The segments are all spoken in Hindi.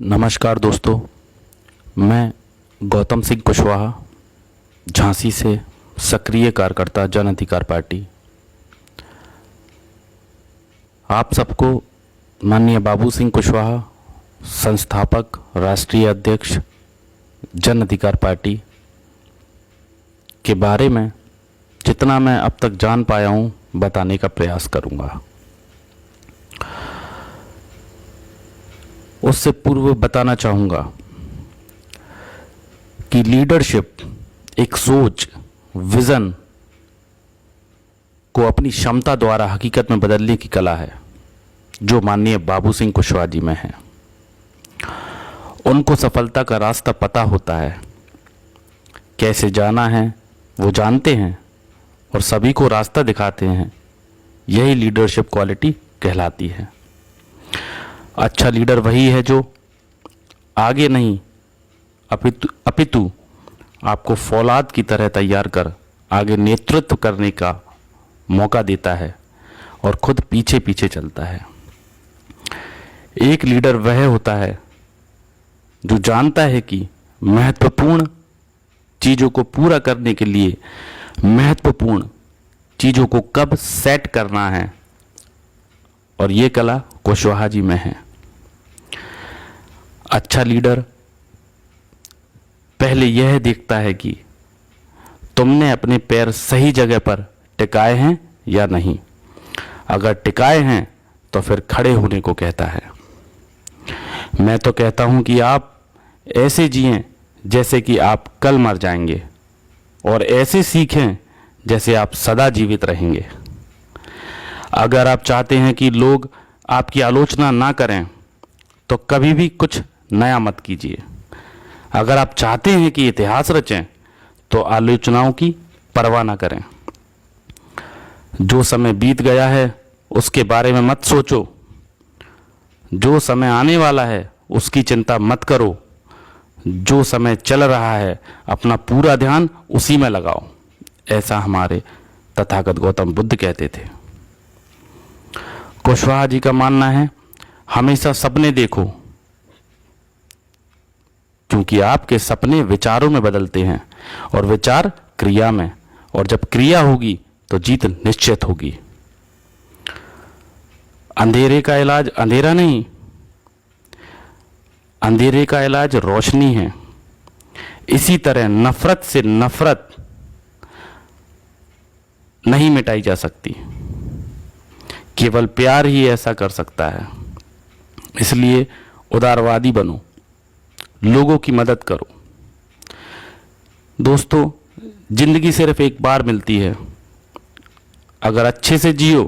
नमस्कार दोस्तों, मैं गौतम सिंह कुशवाहा, झांसी से सक्रिय कार्यकर्ता जन अधिकार पार्टी। आप सबको माननीय बाबू सिंह कुशवाहा, संस्थापक राष्ट्रीय अध्यक्ष जन अधिकार पार्टी के बारे में जितना मैं अब तक जान पाया हूँ बताने का प्रयास करूँगा। उससे पूर्व बताना चाहूँगा कि लीडरशिप एक सोच, विज़न को अपनी क्षमता द्वारा हकीकत में बदलने की कला है, जो माननीय बाबू सिंह कुशवाहा जी में है। उनको सफलता का रास्ता पता होता है, कैसे जाना है वो जानते हैं और सभी को रास्ता दिखाते हैं। यही लीडरशिप क्वालिटी कहलाती है। अच्छा लीडर वही है जो आगे नहीं अपितु आपको फौलाद की तरह तैयार कर आगे नेतृत्व करने का मौका देता है और खुद पीछे पीछे चलता है। एक लीडर वह होता है जो जानता है कि महत्वपूर्ण चीज़ों को पूरा करने के लिए महत्वपूर्ण चीज़ों को कब सेट करना है, और ये कला कुशवाहा जी में है। अच्छा लीडर पहले यह देखता है कि तुमने अपने पैर सही जगह पर टिकाए हैं या नहीं। अगर टिकाए हैं तो फिर खड़े होने को कहता है। मैं तो कहता हूं कि आप ऐसे जिएं जैसे कि आप कल मर जाएंगे, और ऐसे सीखें जैसे आप सदा जीवित रहेंगे। अगर आप चाहते हैं कि लोग आपकी आलोचना ना करें तो कभी भी कुछ नया मत कीजिए। अगर आप चाहते हैं कि इतिहास रचें तो आलोचनाओं की परवाह ना करें। जो समय बीत गया है उसके बारे में मत सोचो। जो समय आने वाला है उसकी चिंता मत करो। जो समय चल रहा है अपना पूरा ध्यान उसी में लगाओ। ऐसा हमारे तथागत गौतम बुद्ध कहते थे। कुशवाहा जी का मानना है हमेशा सपने देखो, क्योंकि आपके सपने विचारों में बदलते हैं और विचार क्रिया में, और जब क्रिया होगी तो जीत निश्चित होगी। अंधेरे का इलाज अंधेरा नहीं, अंधेरे का इलाज रोशनी है। इसी तरह नफरत से नफरत नहीं मिटाई जा सकती, केवल प्यार ही ऐसा कर सकता है। इसलिए उदारवादी बनो, लोगों की मदद करो। दोस्तों, जिंदगी सिर्फ एक बार मिलती है। अगर अच्छे से जियो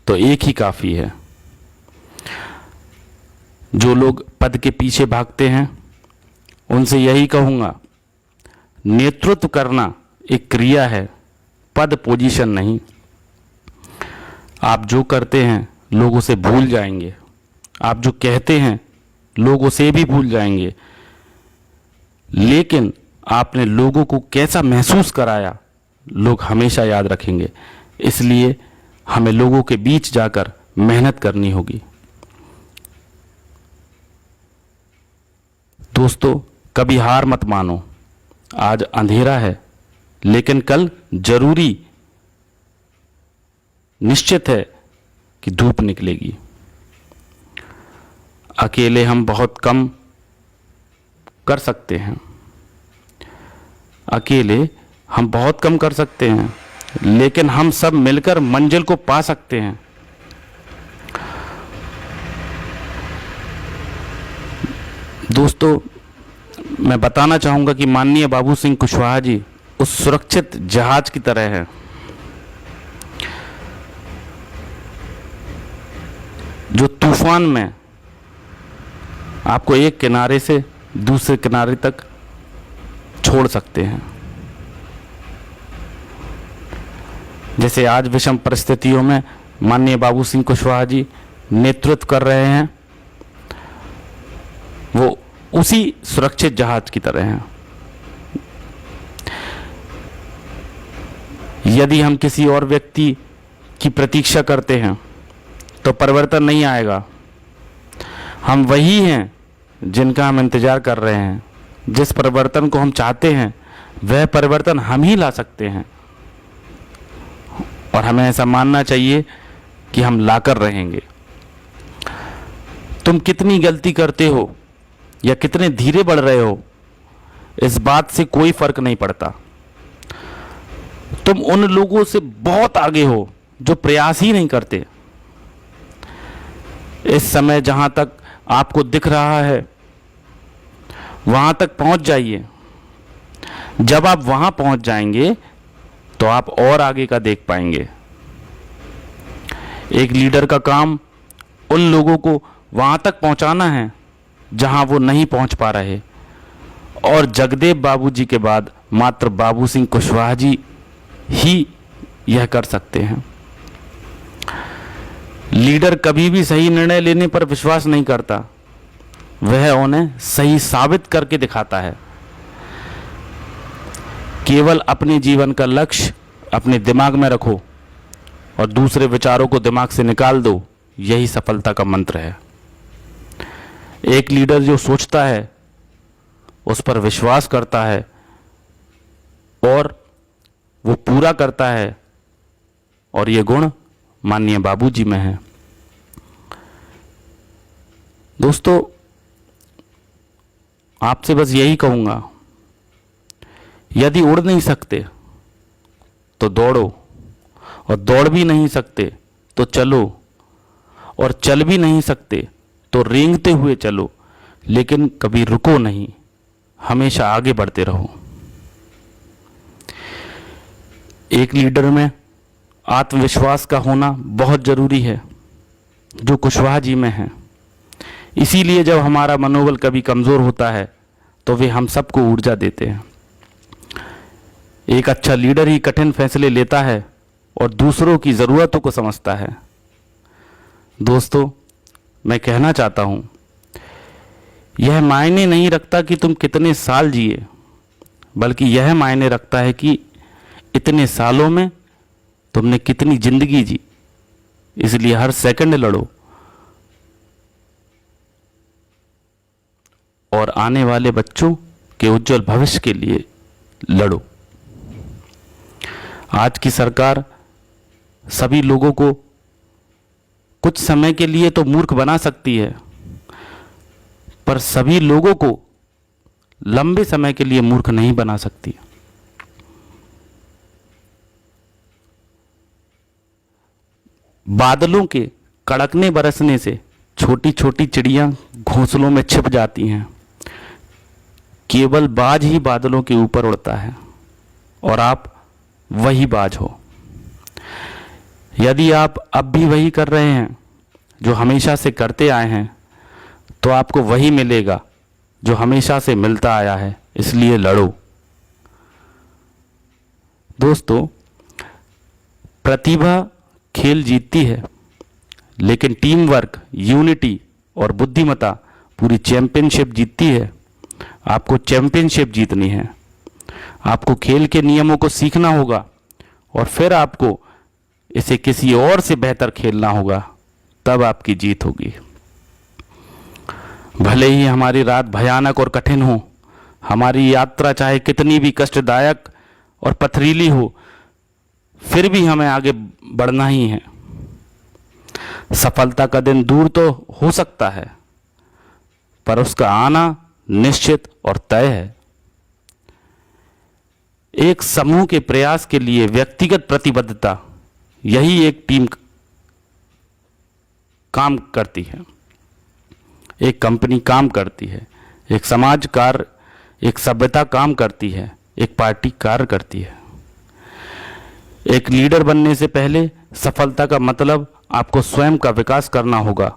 तो एक ही काफ़ी है। जो लोग पद के पीछे भागते हैं उनसे यही कहूँगा, नेतृत्व करना एक क्रिया है, पद पोजीशन नहीं। आप जो करते हैं लोगों से भूल जाएंगे, आप जो कहते हैं लोगों से भी भूल जाएंगे, लेकिन आपने लोगों को कैसा महसूस कराया लोग हमेशा याद रखेंगे। इसलिए हमें लोगों के बीच जाकर मेहनत करनी होगी। दोस्तों, कभी हार मत मानो। आज अंधेरा है लेकिन कल जरूरी निश्चित है कि धूप निकलेगी। अकेले हम बहुत कम कर सकते हैं, अकेले हम बहुत कम कर सकते हैं, लेकिन हम सब मिलकर मंजिल को पा सकते हैं। दोस्तों, मैं बताना चाहूँगा कि माननीय बाबू सिंह कुशवाहा जी उस सुरक्षित जहाज की तरह है जो तूफान में आपको एक किनारे से दूसरे किनारे तक छोड़ सकते हैं। जैसे आज विषम परिस्थितियों में माननीय बाबू सिंह कुशवाहा जी नेतृत्व कर रहे हैं, वो उसी सुरक्षित जहाज की तरह हैं। यदि हम किसी और व्यक्ति की प्रतीक्षा करते हैं तो परिवर्तन नहीं आएगा। हम वही हैं जिनका हम इंतज़ार कर रहे हैं, जिस परिवर्तन को हम चाहते हैं, वह परिवर्तन हम ही ला सकते हैं और हमें ऐसा मानना चाहिए कि हम लाकर रहेंगे। तुम कितनी गलती करते हो या कितने धीरे बढ़ रहे हो, इस बात से कोई फर्क नहीं पड़ता। तुम उन लोगों से बहुत आगे हो जो प्रयास ही नहीं करते। इस समय जहां तक आपको दिख रहा है वहां तक पहुंच जाइए। जब आप वहां पहुंच जाएंगे तो आप और आगे का देख पाएंगे। एक लीडर का काम उन लोगों को वहां तक पहुंचाना है जहां वो नहीं पहुंच पा रहे, और जगदेव बाबूजी के बाद मात्र बाबू सिंह कुशवाहा जी ही यह कर सकते हैं। लीडर कभी भी सही निर्णय लेने पर विश्वास नहीं करता, वह उन्हें सही साबित करके दिखाता है। केवल अपने जीवन का लक्ष्य अपने दिमाग में रखो और दूसरे विचारों को दिमाग से निकाल दो, यही सफलता का मंत्र है। एक लीडर जो सोचता है, उस पर विश्वास करता है और वो पूरा करता है, और ये गुण माननीय बाबूजी में है। दोस्तों, आपसे बस यही कहूँगा, यदि उड़ नहीं सकते तो दौड़ो, और दौड़ भी नहीं सकते तो चलो, और चल भी नहीं सकते तो रेंगते हुए चलो, लेकिन कभी रुको नहीं, हमेशा आगे बढ़ते रहो। एक लीडर में आत्मविश्वास का होना बहुत ज़रूरी है, जो कुशवाहा जी में है। इसीलिए जब हमारा मनोबल कभी कमज़ोर होता है तो वे हम सबको ऊर्जा देते हैं। एक अच्छा लीडर ही कठिन फैसले लेता है और दूसरों की ज़रूरतों को समझता है। दोस्तों, मैं कहना चाहता हूँ, यह मायने नहीं रखता कि तुम कितने साल जिए, बल्कि यह मायने रखता है कि इतने सालों में तुमने कितनी जिंदगी जी। इसलिए हर सेकंड लड़ो और आने वाले बच्चों के उज्जवल भविष्य के लिए लड़ो। आज की सरकार सभी लोगों को कुछ समय के लिए तो मूर्ख बना सकती है, पर सभी लोगों को लंबे समय के लिए मूर्ख नहीं बना सकती। बादलों के कड़कने बरसने से छोटी छोटी चिड़ियां घोंसलों में छिप जाती हैं। केवल बाज ही बादलों के ऊपर उड़ता है, और आप वही बाज हो। यदि आप अब भी वही कर रहे हैं जो हमेशा से करते आए हैं, तो आपको वही मिलेगा जो हमेशा से मिलता आया है। इसलिए लड़ो। दोस्तों, प्रतिभा खेल जीतती है, लेकिन टीम वर्क, यूनिटी और बुद्धिमत्ता पूरी चैंपियनशिप जीतती है। आपको चैंपियनशिप जीतनी है। आपको खेल के नियमों को सीखना होगा और फिर आपको इसे किसी और से बेहतर खेलना होगा, तब आपकी जीत होगी। भले ही हमारी रात भयानक और कठिन हो, हमारी यात्रा चाहे कितनी भी कष्टदायक और पथरीली हो, फिर भी हमें आगे बढ़ना ही है। सफलता का दिन दूर तो हो सकता है, पर उसका आना निश्चित और तय है। एक समूह के प्रयास के लिए व्यक्तिगत प्रतिबद्धता, यही एक टीम काम करती है, एक कंपनी काम करती है, एक समाज कार्य, एक सभ्यता काम करती है, एक पार्टी कार्य करती है। एक लीडर बनने से पहले सफलता का मतलब आपको स्वयं का विकास करना होगा,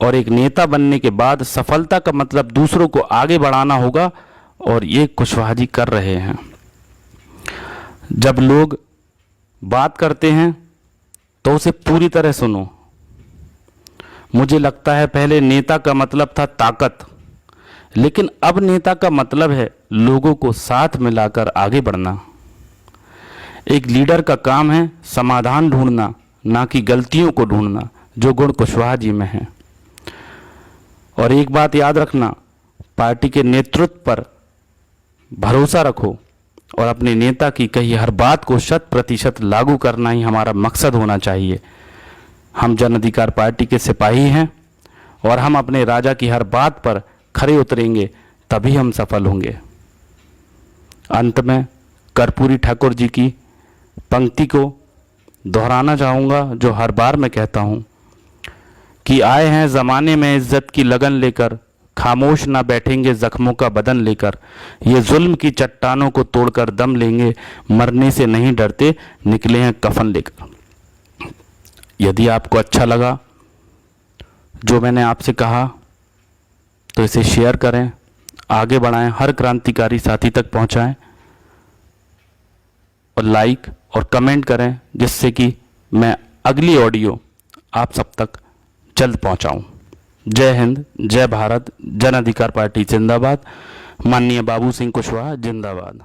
और एक नेता बनने के बाद सफलता का मतलब दूसरों को आगे बढ़ाना होगा, और ये कुशवाहा जी कर रहे हैं। जब लोग बात करते हैं तो उसे पूरी तरह सुनो। मुझे लगता है पहले नेता का मतलब था ताकत, लेकिन अब नेता का मतलब है लोगों को साथ मिलाकर आगे बढ़ना। एक लीडर का काम है समाधान ढूंढना, ना कि गलतियों को ढूंढना, जो गुण कुशवाहा जी में है। और एक बात याद रखना, पार्टी के नेतृत्व पर भरोसा रखो और अपने नेता की कही हर बात को 100% लागू करना ही हमारा मकसद होना चाहिए। हम जन अधिकार पार्टी के सिपाही हैं और हम अपने राजा की हर बात पर खरे उतरेंगे, तभी हम सफल होंगे। अंत में कर्पूरी ठाकुर जी की पंक्ति को दोहराना चाहूँगा, जो हर बार मैं कहता हूँ कि आए हैं ज़माने में इज्जत की लगन लेकर, खामोश ना बैठेंगे जख्मों का बदन लेकर, ये जुल्म की चट्टानों को तोड़कर दम लेंगे, मरने से नहीं डरते निकले हैं कफन लेकर। यदि आपको अच्छा लगा जो मैंने आपसे कहा तो इसे शेयर करें, आगे बढ़ाएं, हर क्रांतिकारी साथी तक पहुंचाएं और लाइक और कमेंट करें, जिससे कि मैं अगली ऑडियो आप सब तक जल्द पहुंचाऊं। जय हिंद, जय भारत, जन अधिकार पार्टी जिंदाबाद, माननीय बाबू सिंह कुशवाहा जिंदाबाद।